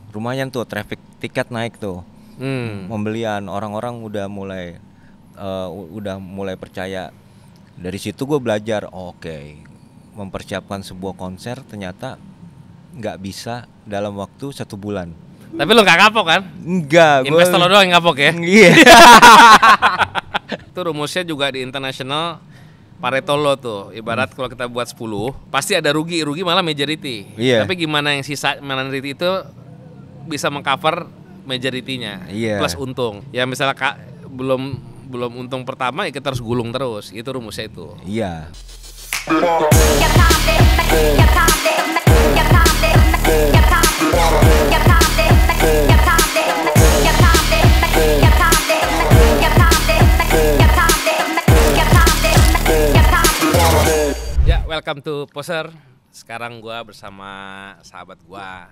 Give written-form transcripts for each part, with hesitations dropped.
lumayan tuh traffic tiket naik tuh. Pembelian orang-orang udah mulai percaya. Dari situ gue belajar, oke, mempersiapkan sebuah konser ternyata nggak bisa dalam waktu 1 bulan. Tapi lo nggak kapok kan? Enggak, Investor lo doang yang kapok ya? Iya. Itu rumusnya juga di international Pareto lo tuh, ibarat kalau kita buat 10 pasti ada rugi malah majority. Iya. Tapi gimana yang sisa minority itu bisa mengcover majority-nya plus untung. Ya misalnya belum untung pertama ya kita harus gulung terus. Itu rumusnya itu. Iya. Ya, welcome to Poser. Sekarang gua bersama sahabat gua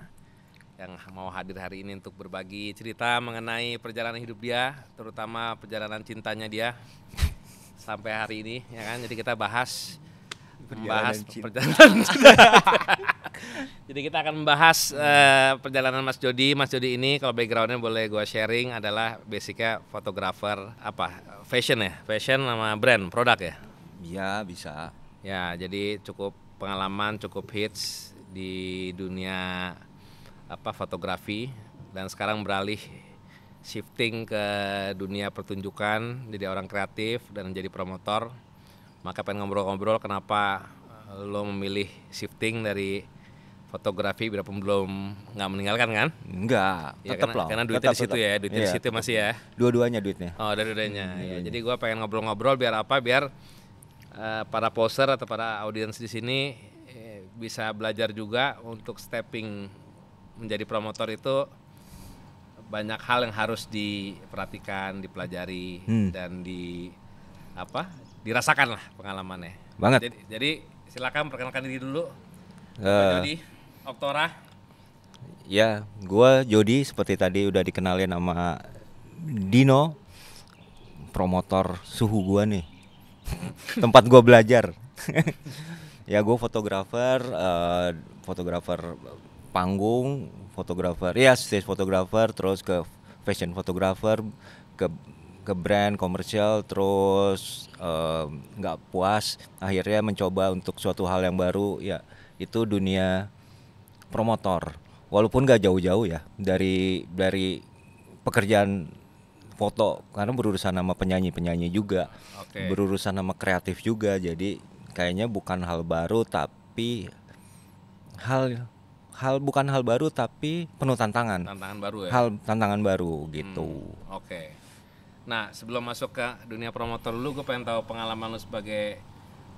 yang mau hadir hari ini untuk berbagi cerita mengenai perjalanan hidup dia, terutama perjalanan cintanya dia sampai hari ini, ya kan? Jadi kita bahas perjalanan cinta. Jadi kita akan membahas perjalanan Mas Jody. Mas Jody ini kalau backgroundnya boleh gua sharing adalah basicnya fotografer, fashion sama brand produk ya. Iya, bisa. Ya, jadi cukup pengalaman, cukup hits di dunia fotografi dan sekarang beralih shifting ke dunia pertunjukan, jadi orang kreatif dan jadi promotor. Maka pengen ngobrol-ngobrol kenapa lo memilih shifting dari fotografi biarpun belum nggak meninggalkan kan? Enggak, Ya, tetap loh. karena duitnya di situ ya, duitnya di situ masih ya. Dua-duanya duitnya. Oh, dua-duanya. Ya, jadi gua pengen ngobrol-ngobrol biar para poser atau para audiens di sini bisa belajar juga untuk stepping menjadi promotor itu banyak hal yang harus diperhatikan, dipelajari dan dirasakan lah pengalamannya. Banget. Jadi silakan perkenalkan diri dulu. Jody, Oktora. Ya, gua Jody seperti tadi udah dikenalin sama Dino, promotor suhu gua nih. Tempat gue belajar. Ya, gue fotografer panggung, stage fotografer, terus ke fashion fotografer, ke brand komersial, terus nggak puas akhirnya mencoba untuk suatu hal yang baru, ya itu dunia promotor. Walaupun nggak jauh-jauh ya dari pekerjaan foto, karena berurusan sama penyanyi juga, berurusan sama kreatif juga, jadi kayaknya bukan hal baru tapi bukan hal baru tapi penuh tantangan. Tantangan baru ya. Tantangan baru gitu. Oke. Nah, sebelum masuk ke dunia promotor dulu, gue pengen tahu pengalaman lo sebagai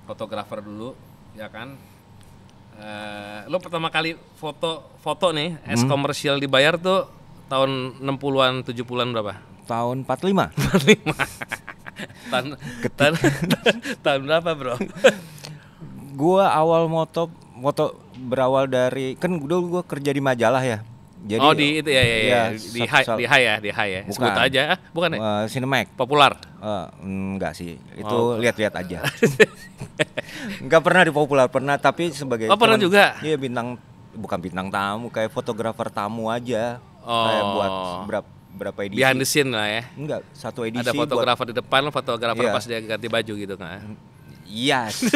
fotografer dulu, ya kan? Lo pertama kali foto nih, komersial dibayar tuh tahun 60-an 70-an berapa? Tahun 45. Tahun berapa, bro? Gua awal foto berawal dari, kan dulu gua kerja di majalah ya. Jadi di itu ya. Di high ya. Bukan. Sebut aja, bukan ya? Cinemax. Popular. Enggak sih. Itu lihat-lihat aja. Enggak pernah di popular, pernah tapi sebagai pernah juga. Iya, bukan bintang tamu, kayak fotografer tamu aja. Kayak buat berapa edisi? Behind the scene lah ya. Enggak, satu edisi. Ada fotografer di depan, fotografer pas dia ganti baju gitu kan. Yes.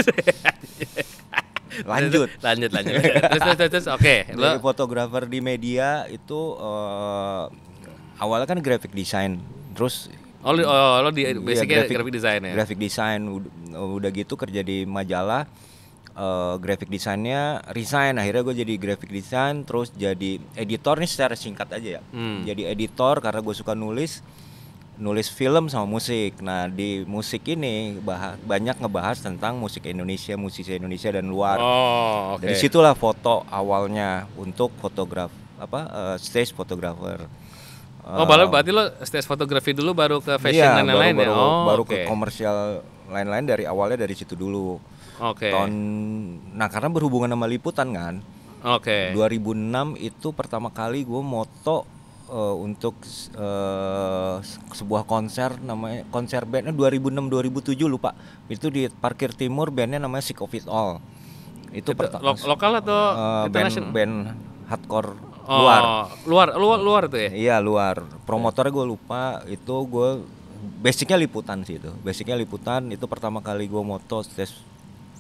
Lanjut. Terus oke. Jadi fotografer di media itu awalnya kan graphic design. Terus lo di basicnya graphic design ya. Graphic design udah gitu kerja di majalah. Graphic desainnya resign, akhirnya gue jadi graphic design, terus jadi editor nih secara singkat aja ya. Jadi editor karena gue suka nulis film sama musik. Nah, di musik ini banyak ngebahas tentang musik Indonesia, musisi Indonesia dan luar. Dari situlah foto awalnya untuk stage photographer. Berarti lo stage photography dulu baru ke fashion dan lain-lain ya? Baru ke komersial lain-lain, dari awalnya dari situ dulu. Nah, karena berhubungan sama liputan kan. 2006 itu pertama kali gue moto untuk sebuah konser, namanya konser bandnya 2006-2007 lupa. Itu di Parkir Timur, bandnya namanya Sick of It All. Itu lokal atau international? Band hardcore Luar tuh ya. Iya luar. Promotornya gue lupa. Itu gue basicnya liputan sih itu. Basicnya liputan itu pertama kali gue moto stage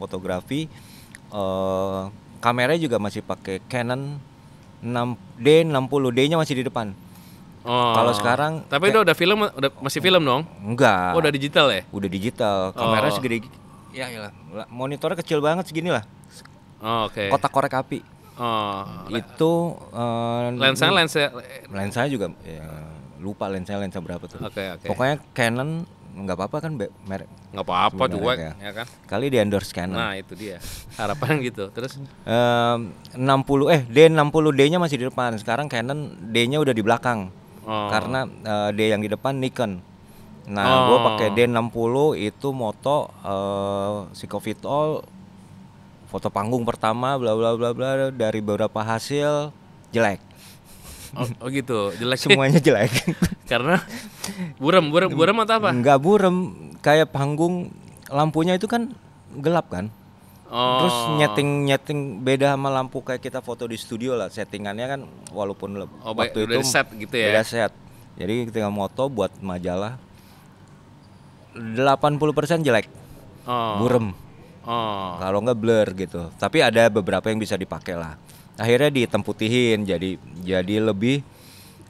fotografi. Kameranya juga masih pakai Canon 6D 60D-nya masih di depan. Kalau sekarang tapi itu udah film, masih film dong? Enggak. Oh, udah digital ya? Udah digital. Kamera segede ya monitornya kecil banget segini lah. Oke. Kotak korek api. Itu lensanya juga ya, lupa lensa berapa tuh. Oke. Pokoknya Canon nggak apa-apa kan merek. Nggak apa-apa juga ya kan. Kali di endorse Canon. Nah, itu dia. Harapan gitu. Terus 60D-nya masih di depan. Sekarang Canon D-nya udah di belakang. Karena D yang di depan Nikon. Nah, gue pakai D60 itu moto Sikofitol, foto panggung pertama bla bla bla bla, dari beberapa hasil jelek. Oh gitu, jelek. Semuanya jelek. Karena buram atau apa? Enggak buram, kayak panggung lampunya itu kan gelap kan. Terus nyeting beda sama lampu kayak kita foto di studio lah, settingannya kan walaupun waktu itu set gitu ya. Beda set. Jadi ketika moto buat majalah 80% jelek. Burem. Kalau nggak blur gitu. Tapi ada beberapa yang bisa dipakai lah. Akhirnya dihitam putihin jadi lebih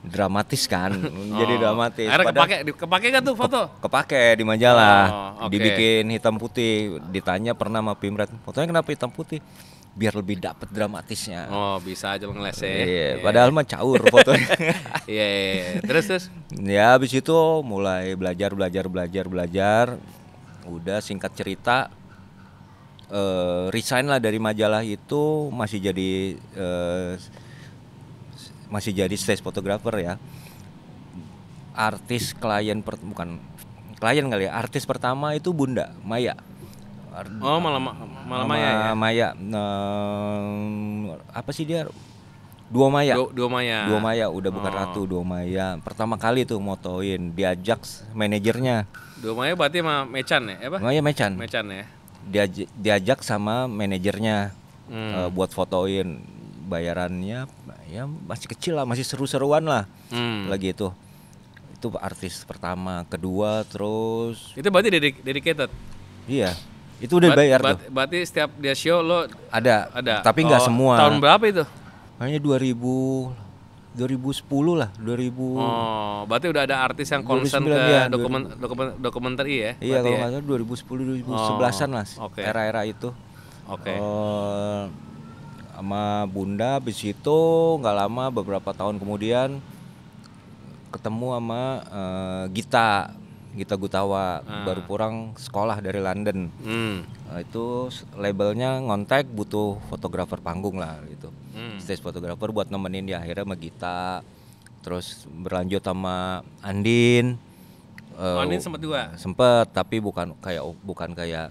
dramatis kan. Jadi dramatis. Akhirnya kepake gak tuh foto? Kepake di majalah. Dibikin hitam putih. Ditanya pernah sama Pimret, fotonya kenapa hitam putih? Biar lebih dapet dramatisnya. Bisa aja lo ngeles ya. Iya, padahal mah caur fotonya. Iya. Terus. Ya habis itu mulai belajar. Udah singkat cerita resign lah dari majalah itu, masih jadi stage photographer ya. Artis bukan klien kali ya. Artis pertama itu Bunda Maya. Malah Maya ya. Maya. Apa sih dia? Dua Maya. Dua Maya udah bukan Ratu, Dua Maya. Pertama kali tuh motoin, diajak manajernya. Dua Maya berarti sama Mechan ya? Apa? Maya Mechan ya. Diajak sama manajernya buat fotoin. Bayarannya ya masih kecil lah, masih seru-seruan lah. Lagi itu artis pertama, kedua, terus itu berarti dedicated. Iya, itu udah bayar tuh. Berarti setiap dia show lo ada. Tapi nggak semua. Tahun berapa itu? Kayaknya 2010 lah, 2000. Berarti udah ada artis yang concern ke ya, dokumenter ya? Iya, kalau nggak salah 2010 2011-an lah. Era-era itu. Sama Bunda, habis itu nggak lama, beberapa tahun kemudian ketemu sama Gita Gutawa, baru pulang sekolah dari London. Itu labelnya ngontek butuh fotografer panggung lah gitu. Stage fotografer buat nemenin dia. Akhirnya sama Gita, terus berlanjut sama Andin. Andin sempat juga. Sempet, tapi bukan kayak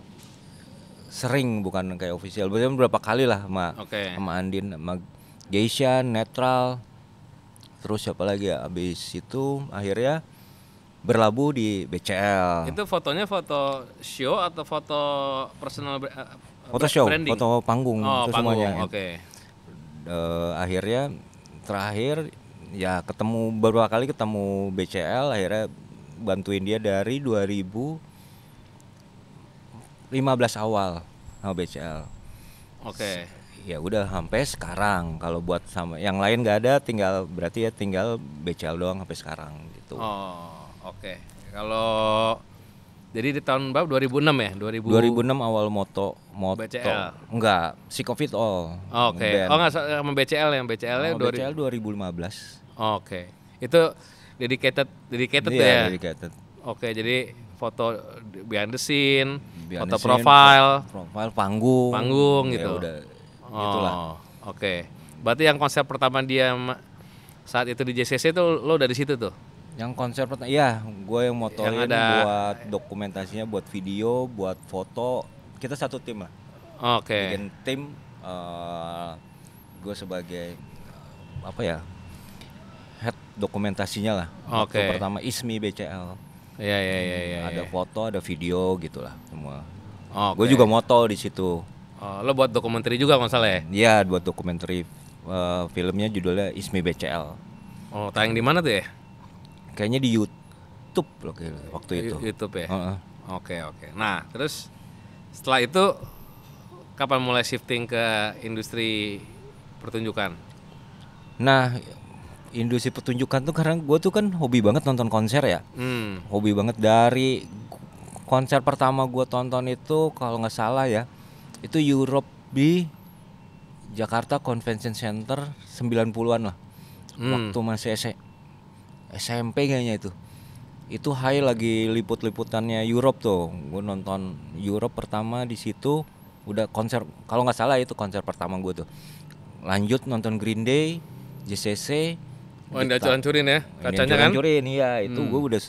sering, bukan kayak official. Biasanya beberapa kali lah sama Andin, sama Geisha, Netral. Terus siapa lagi ya? Abis itu akhirnya berlabuh di BCL. Itu fotonya foto show atau foto personal foto show, branding? Foto panggung, itu panggung, semuanya. Akhirnya terakhir ya beberapa kali ketemu BCL, akhirnya bantuin dia dari 2015 awal sama BCL. Ya udah sampai sekarang. Kalau buat sama yang lain nggak ada, berarti tinggal BCL doang sampai sekarang gitu. Kalau jadi di tahun berapa? 2006 ya? 2006 awal moto BCL. Enggak, Sikofitol. Enggak sama BCL yang BCL-nya BCL 2015. Itu dedicated tuh ya. Dedicated. Jadi foto behind the scene, foto profile panggung gitu. Ya udah. Itulah. Berarti yang konsep pertama dia saat itu di JCC tuh lo dari situ tuh? Yang konsep pertama, ya gue yang motoin, buat dokumentasinya, buat video, buat foto. Kita satu tim lah. Bikin tim, gue sebagai head dokumentasinya lah. Waktu pertama ISMI BCL. Iya. Ada foto, ada video gitulah semua. Gue juga moto di situ. Lo buat dokumenter juga nggak salah ya? Iya, buat dokumenter Filmnya judulnya Ismi BCL. Oh, tayang di mana tuh ya? Kayaknya di YouTube loh waktu itu. YouTube ya. Heeh. Oke. Nah, terus setelah itu kapan mulai shifting ke industri pertunjukan? Nah, industri pertunjukan tuh karena gue tuh kan hobi banget nonton konser ya. Hobi banget. Dari konser pertama gue tonton itu kalau nggak salah ya, itu Europe di Jakarta Convention Center 90-an lah. Waktu masih SMP kayaknya itu. Itu high lagi liput-liputannya Europe tuh. Gue nonton Europe pertama di situ. Udah konser, kalau nggak salah itu konser pertama gue tuh. Lanjut nonton Green Day, JCC. Oh, yang dihancur-hancurin ya kacanya kan? Hancurin, iya. Itu gue udah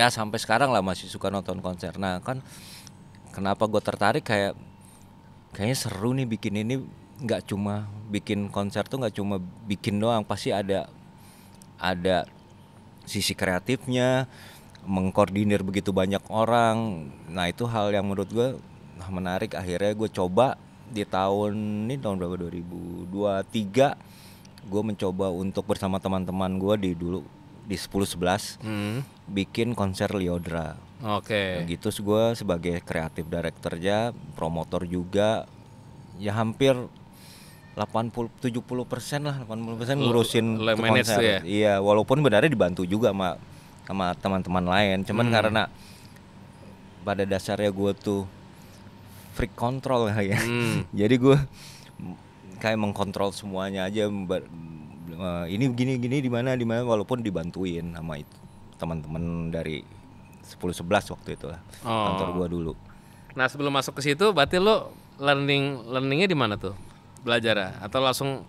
sampai sekarang lah masih suka nonton konser. Nah kan kenapa gue tertarik, kayaknya seru nih bikin ini. Nggak cuma bikin konser tuh nggak cuma bikin doang, pasti ada sisi kreatifnya, mengkoordinir begitu banyak orang. Nah itu hal yang menurut gue menarik. Akhirnya gue coba di tahun berapa, 2023 gue mencoba untuk bersama teman-teman gue di 10-11 bikin konser Lyodra. Oke. Nah, gitu gue sebagai kreatif directornya, promotor juga. Ya hampir 80-70% lah, 80% ngurusin ke konser. Ya? Iya, walaupun sebenarnya dibantu juga sama teman-teman lain. Cuman karena pada dasarnya gue tuh freak control ya. Jadi gue kayak mengkontrol semuanya aja. Ini gini di mana walaupun dibantuin sama itu teman-teman dari 10-11 waktu itu lah. Kantor gue dulu. Nah, sebelum masuk ke situ berarti lo learningnya di mana tuh? Belajar ya? Atau langsung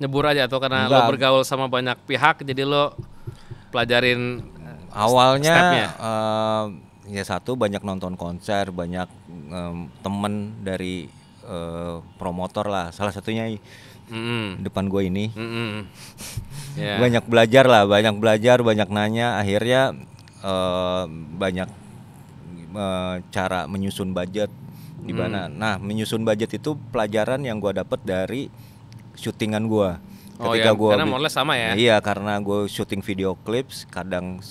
nyebur aja, atau karena lo bergaul sama banyak pihak jadi lo pelajarin awalnya ya satu, banyak nonton konser, banyak temen dari promotor lah, salah satunya depan gue ini. Yeah. banyak belajar, banyak nanya. Akhirnya banyak cara menyusun budget di mana. Nah, menyusun budget itu pelajaran yang gue dapet dari syutingan gue. Ketika karena modalnya sama ya. Iya, karena gue syuting video clips, kadang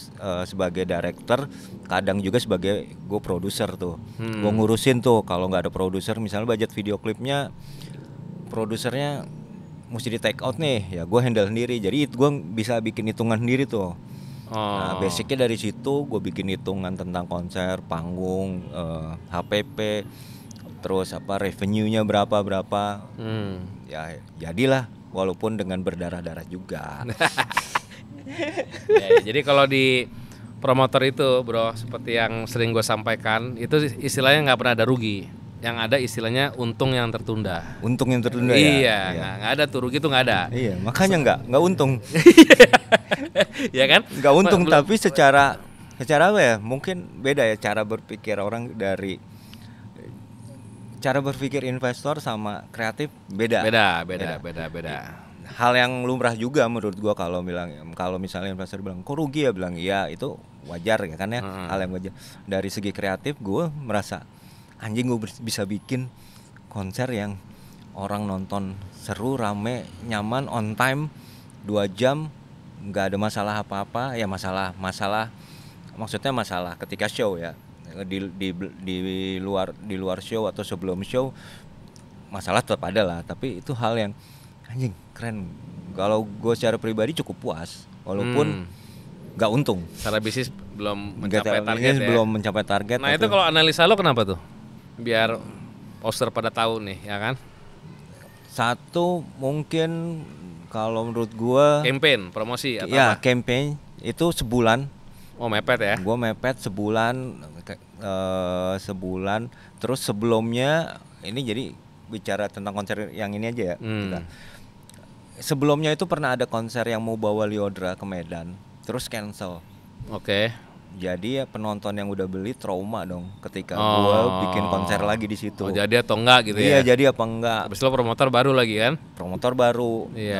sebagai director, kadang juga sebagai gue produser tuh. Gue ngurusin tuh kalau nggak ada produser, misalnya budget video klipnya produsernya mesti di take out nih, ya gue handle sendiri. Jadi gue bisa bikin hitungan sendiri tuh. Nah, basicnya dari situ gue bikin hitungan tentang konser, panggung, HPP, terus revenue-nya berapa. Ya jadilah, walaupun dengan berdarah-darah juga. Jadi kalau di promotor itu bro, seperti yang sering gue sampaikan, itu istilahnya nggak pernah ada rugi. Yang ada istilahnya untung yang tertunda. Untung yang tertunda ya? Iya, nggak ada tuh, rugi tuh nggak ada. Iya, makanya nggak untung. Iya kan? Nggak untung, tapi secara apa ya? Mungkin beda ya cara berpikir orang. Dari cara berpikir investor sama kreatif beda. Hal yang lumrah juga menurut gua kalau misalnya investor bilang kok rugi ya, bilang iya, itu wajar ya kan ya. Hal yang wajar. Dari segi kreatif gua merasa anjing, gue bisa bikin konser yang orang nonton seru, rame, nyaman, on time, 2 jam, nggak ada masalah apa-apa. Ya masalah maksudnya masalah ketika show ya, di luar show atau sebelum show masalah tetap ada lah. Tapi itu hal yang anjing keren. Kalau gue secara pribadi cukup puas, walaupun nggak untung. Secara bisnis belum mencapai target ya. Belum mencapai target. Nah itu kalau analisa lo kenapa tuh? Biar poster pada tahu nih, ya kan? Satu, mungkin kalau menurut gua campaign, promosi atau ya, apa? Campaign itu sebulan. Oh, mepet ya? Gua mepet sebulan. Terus sebelumnya, ini jadi bicara tentang konser yang ini aja ya. Sebelumnya itu pernah ada konser yang mau bawa Lyodra ke Medan, terus cancel. Oke. Jadi ya penonton yang udah beli trauma dong ketika gua bikin konser lagi di situ. Oh, jadi atau enggak gitu ya? Iya, jadi apa enggak. Habis lo promotor baru lagi kan? Promotor baru. Iya.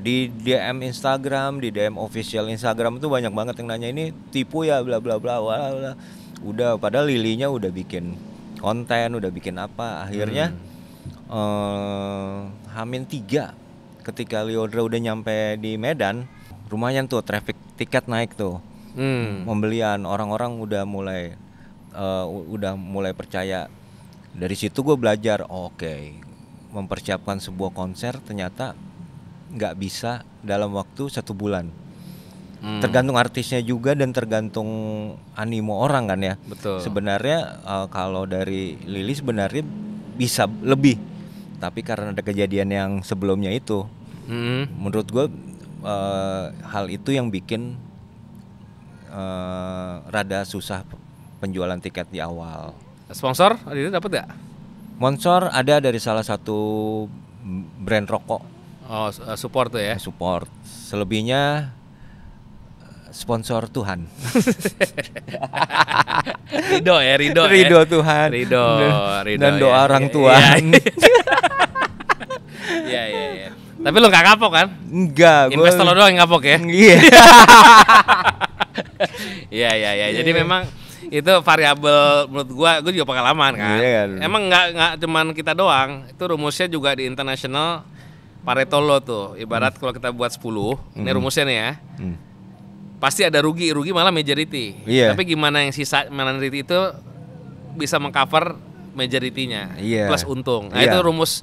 Di DM Instagram, di DM official Instagram itu banyak banget yang nanya ini tipu ya, bla bla bla. Udah, padahal Lilinya udah bikin konten, udah bikin apa. Akhirnya H-3 ketika Lyodra udah nyampe di Medan, lumayan tuh traffic tiket naik tuh. Pembelian orang-orang udah mulai percaya. Dari situ gue belajar, mempersiapkan sebuah konser ternyata nggak bisa dalam waktu 1 bulan. Tergantung artisnya juga dan tergantung animo orang kan ya. Betul. Sebenarnya kalau dari Lili sebenarnya bisa lebih, tapi karena ada kejadian yang sebelumnya itu, menurut gue hal itu yang bikin rada susah penjualan tiket di awal. Sponsor itu dapat gak? Sponsor ada dari salah satu brand rokok. Oh, support tuh ya. Support. Selebihnya sponsor Tuhan. Ridho ya, Ridho Tuhan. Ridho Dan doa orang tua. Iya. Tapi lo gak kapok kan? Enggak, investor lo doang yang kapok ya. Iya. Iya. Jadi memang itu variabel menurut gua juga pengalaman kan. Emang nggak cuman kita doang, itu rumusnya juga di international Pareto Law tuh. Ibarat kalau kita buat 10, ini rumusnya nih ya. Pasti ada rugi malah majority. Tapi gimana yang sisa minority itu bisa mengcover majority-nya plus untung. Nah, itu rumus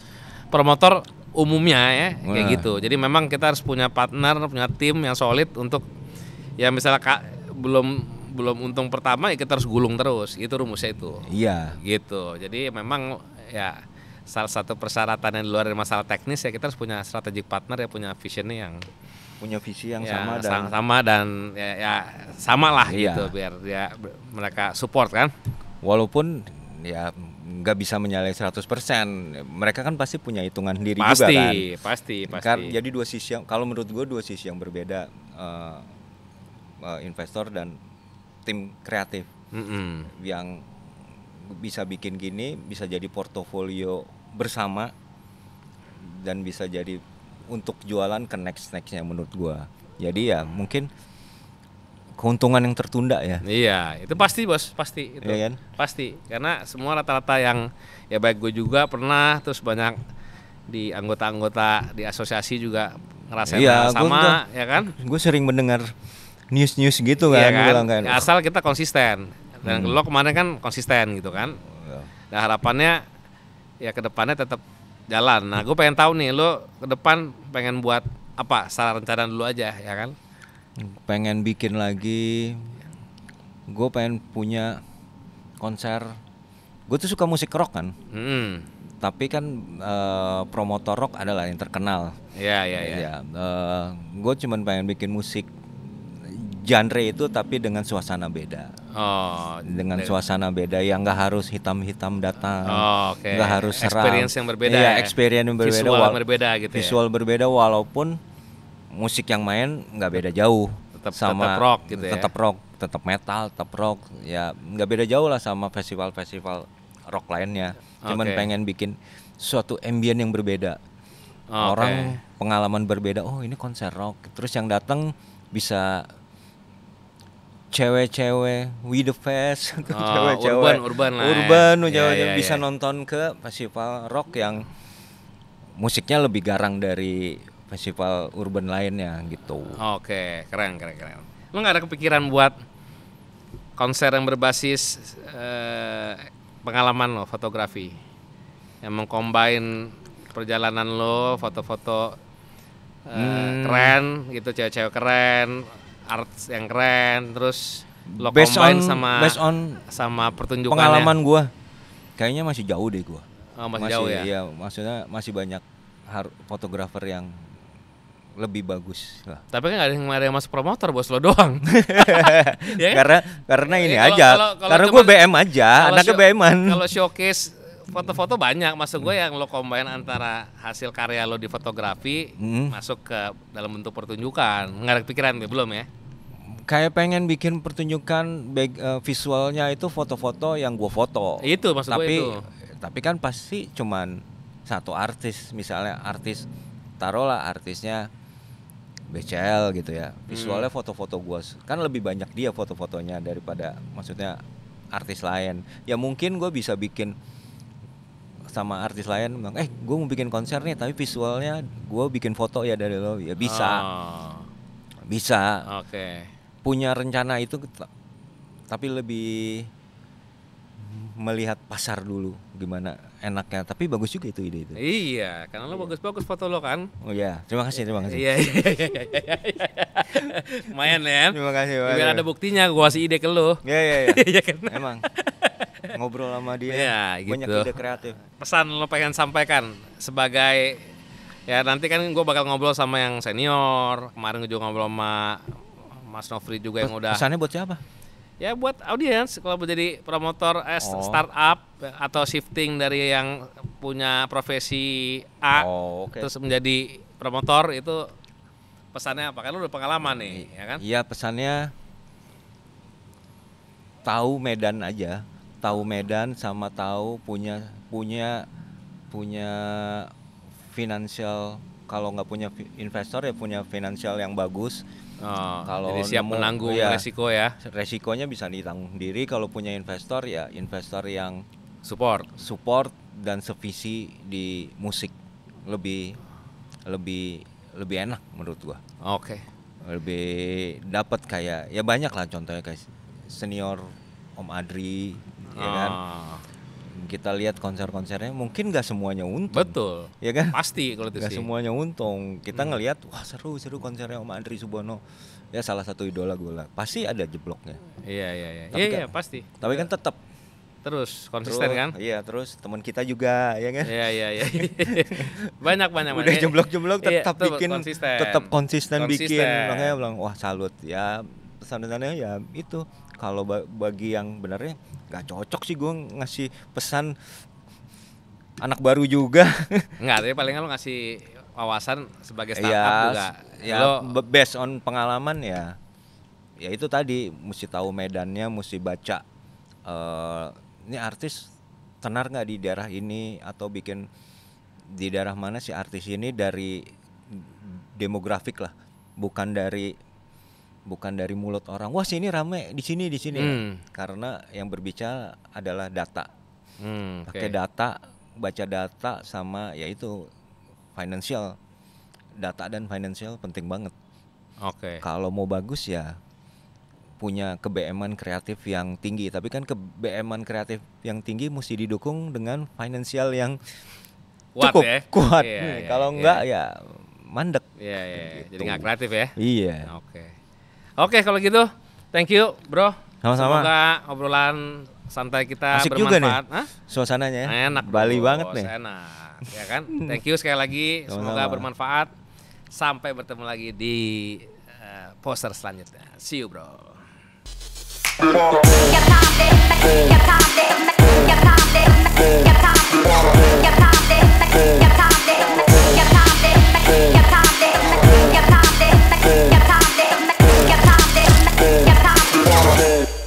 promotor umumnya ya, kayak gitu. Jadi memang kita harus punya partner, punya tim yang solid untuk ya misalnya belum untung pertama ya kita harus gulung terus. Itu rumusnya itu. Iya. Gitu. Jadi memang ya salah satu persyaratan yang di luar dari masalah teknis ya kita harus punya strategic partner ya, punya visionnya yang punya visi yang ya, sama dan ya sama lah gitu biar ya mereka support kan. Walaupun ya nggak bisa menyalahkan 100%. Mereka kan pasti punya hitungan sendiri juga kan. Pasti. Jadi dua sisi kalau menurut gue dua sisi yang berbeda, investor dan tim kreatif yang bisa bikin gini, bisa jadi portofolio bersama dan bisa jadi untuk jualan ke nextnya menurut gua. Jadi ya mungkin keuntungan yang tertunda ya. Iya, itu pasti bos, pasti itu. Iya kan? Pasti, karena semua rata-rata yang ya baik gue juga pernah, terus banyak di anggota-anggota di asosiasi juga ngerasain sama, ya kan? Gue sering mendengar news gitu kan, iya kan? Asal kita konsisten. Dan lo kemarin kan konsisten gitu kan. Nah harapannya ya ke depannya tetap jalan. Nah gue pengen tahu nih lo ke depan pengen buat apa, salah rencana dulu aja ya kan. Pengen bikin lagi, gue pengen punya konser. Gue tuh suka musik rock kan. Tapi kan promotor rock adalah yang terkenal. Iya. Gue cuman pengen bikin musik genre itu tapi dengan suasana beda. Dengan suasana beda yang nggak harus hitam datang, nggak harus seram. Experience yang berbeda. Iya, experience yang berbeda. Visual yang berbeda gitu. Visual berbeda walaupun musik yang main nggak beda jauh. Tetap rock gitu ya. Tetap rock, tetap metal, tetap rock. Ya nggak beda jauh lah sama festival-festival rock lainnya. Cuman pengen bikin suatu ambient yang berbeda. Orang pengalaman berbeda. Oh ini konser rock. Terus yang datang bisa cewek-cewek with the face, cewek-cewek urban cewek bisa nonton ke festival rock yang musiknya lebih garang dari festival urban lainnya gitu. Keren. Lo nggak ada kepikiran buat konser yang berbasis pengalaman lo fotografi, yang mengcombine perjalanan lo, foto-foto keren gitu, cewek-cewek keren, art yang keren, terus lo combine sama pertunjukannya. Pengalaman gue kayaknya masih jauh deh gue. Masih jauh ya? Iya, maksudnya masih banyak fotografer yang lebih bagus lah. Tapi kan gak ada yang masuk promotor, bos lo doang. Ya? Karena ini aja, karena gue BM aja, anaknya BM-an. Kalau showcase foto-foto banyak, maksud gue yang lo combine antara hasil karya lo di fotografi masuk ke dalam bentuk pertunjukan. Nggak ada kepikiran belum ya? Kayak pengen bikin pertunjukan visualnya itu foto-foto yang gue foto. Itu maksud gue itu. Tapi kan pasti cuman satu artis, misalnya artis, taruhlah artisnya BCL gitu ya. Visualnya foto-foto gue, kan lebih banyak dia foto-fotonya daripada maksudnya artis lain. Ya mungkin gue bisa bikin sama artis lain bilang, gue mau bikin konser nih tapi visualnya gue bikin foto ya dari lo, ya bisa. Bisa. Oke. Punya rencana itu, tapi lebih melihat pasar dulu gimana enaknya. Tapi bagus juga itu ide itu. Iya, karena lo bagus-bagus foto lo kan. Oh iya, terima kasih. Iya. Lumayan ya. Terima kasih. Biar ada buktinya gue kasih ide ke lo. Iya. Iya kan? Emang ngobrol sama dia Iya, banyak gitu. ide kreatif. Pesan lo pengen sampaikan sebagai, ya nanti kan gue bakal ngobrol sama yang senior. Kemarin gue juga ngobrol sama Mas Nofri juga yang udah. Pesannya buat siapa? Ya buat audiens, kalau menjadi promotor startup atau shifting dari yang punya profesi A terus menjadi promotor, itu pesannya apa? Kan lu udah pengalaman nih, ya kan? Iya, pesannya tahu Medan aja, tahu Medan sama tahu punya finansial. Kalau nggak punya investor ya punya finansial yang bagus. Kalau jadi siap menanggung resiko ya. Resikonya bisa ditanggung sendiri. Kalau punya investor ya investor yang support dan sevisi di musik, lebih enak menurut gua. Oke. Lebih dapat kayak ya banyak lah contohnya kayak senior Om Adri, ya kan. Kita lihat konser-konsernya mungkin gak semuanya untung. Betul. Ya kan? Pasti kalau itu gak sih. semuanya untung. Kita ngelihat wah seru konsernya Om Andri Subono. Ya salah satu idola gue lah. Pasti ada jebloknya. Iya. Iya Pasti. Tapi kan tetap terus konsisten kan? Iya, terus teman kita juga ya kan? Iya. banyak. Udah jeblok-jeblok tetap bikin konsisten. Tetap konsisten bikin. Makanya bilang wah salut. Ya pesan-pesannya ya itu. Kalau bagi yang benernya gak cocok sih gue ngasih pesan anak baru juga. Enggak, tapi paling lo ngasih wawasan sebagai startup juga. Ya based on pengalaman ya itu tadi mesti tahu medannya, mesti baca ini artis tenar nggak di daerah ini atau bikin di daerah mana si artis ini, dari demografik lah, bukan dari mulut orang. Wah sini rame di sini. Karena yang berbicara adalah data. Pakai data, baca data sama yaitu financial. Data dan financial penting banget. Oke. Kalau mau bagus ya punya keBM-an kreatif yang tinggi. Tapi kan keBM-an kreatif yang tinggi mesti didukung dengan financial yang cukup kuat. Kalau enggak ya mandek. Iya. Jadi nggak kreatif ya. Iya. Oke, kalau gitu, thank you, bro. Sama-sama. Semoga obrolan santai kita asik bermanfaat. Juga nih, suasananya. Enak, Bali banget nih. Enak, ya kan? Thank you sekali lagi. Sama-sama. Semoga bermanfaat. Sampai bertemu lagi di poster selanjutnya. See you, bro.